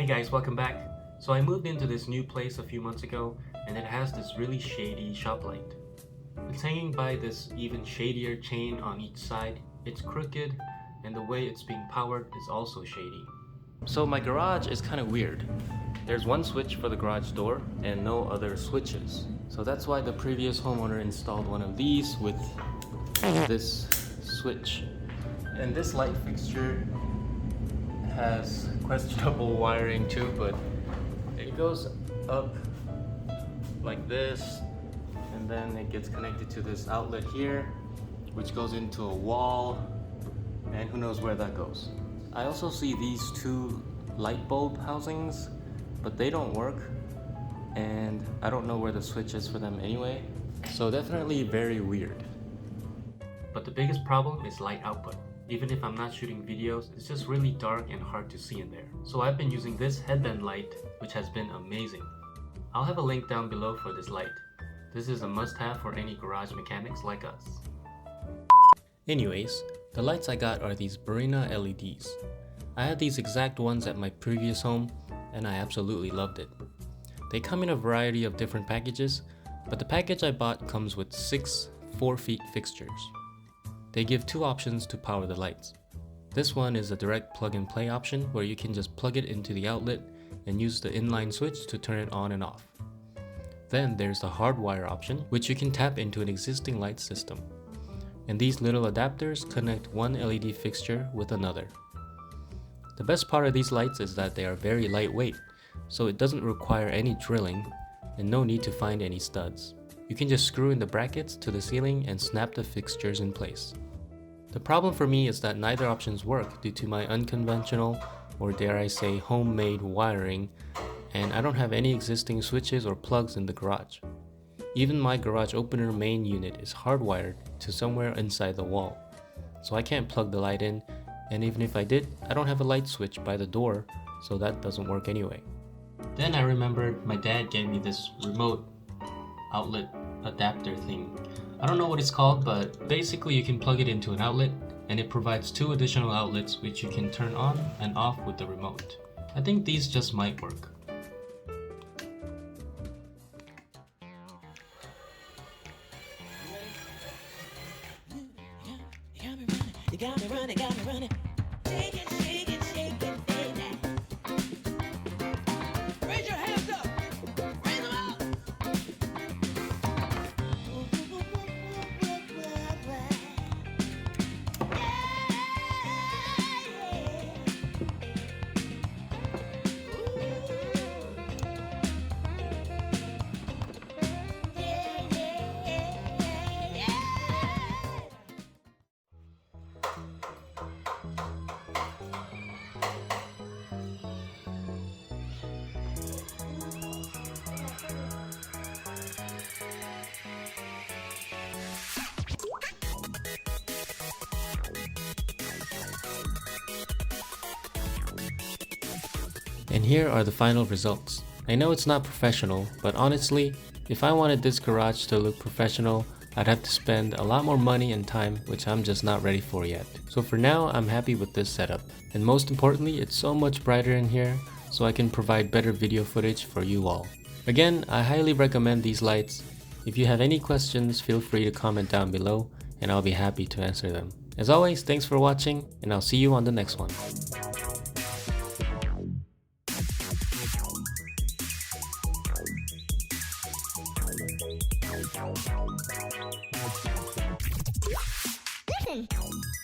Hey guys, welcome back. So I moved into this new place a few months ago and it has this really shady shop light. It's hanging by this even shadier chain on each side. It's crooked and the way it's being powered is also shady. So my garage is kind of weird. There's one switch for the garage door and no other switches. So that's why the previous homeowner installed one of these with this switch. And this light fixture has questionable wiring too, but it goes up like this and then it gets connected to this outlet here, which goes into a wall, and who knows where that goes. I also see these two light bulb housings, but they don't work and I don't know where the switch is for them anyway, so definitely very weird. But the biggest problem is light output. Even if I'm not shooting videos, it's just really dark and hard to see in there. So I've been using this headband light, which has been amazing. I'll have a link down below for this light. This is a must-have for any garage mechanics like us. Anyways, the lights I got are these Barrina LEDs. I had these exact ones at my previous home and I absolutely loved it. They come in a variety of different packages, but the package I bought comes with 6 4-feet fixtures. They give 2 options to power the lights. This one is a direct plug-and-play option where you can just plug it into the outlet and use the inline switch to turn it on and off. Then there's the hardwire option, which you can tap into an existing light system. And these little adapters connect one LED fixture with another. The best part of these lights is that they are very lightweight, so it doesn't require any drilling and no need to find any studs. You can just screw in the brackets to the ceiling and snap the fixtures in place. The problem for me is that neither options work due to my unconventional, or dare I say homemade wiring, and I don't have any existing switches or plugs in the garage. Even my garage opener main unit is hardwired to somewhere inside the wall, so I can't plug the light in, and even if I did, I don't have a light switch by the door, so that doesn't work anyway. Then I remembered my dad gave me this remote outlet adapter thing. I don't know what it's called, but basically you can plug it into an outlet and it provides 2 additional outlets which you can turn on and off with the remote. I think these just might work. You got me running, got me running. Shake it, shake it, shake it, baby. Raise your hands up. Raise them up. And here are the final results. I know it's not professional, but honestly, if I wanted this garage to look professional, I'd have to spend a lot more money and time, which I'm just not ready for yet. So for now, I'm happy with this setup. And most importantly, it's so much brighter in here, so I can provide better video footage for you all. Again, I highly recommend these lights. If you have any questions, feel free to comment down below, and I'll be happy to answer them. As always, thanks for watching, and I'll see you on the next one. Listen.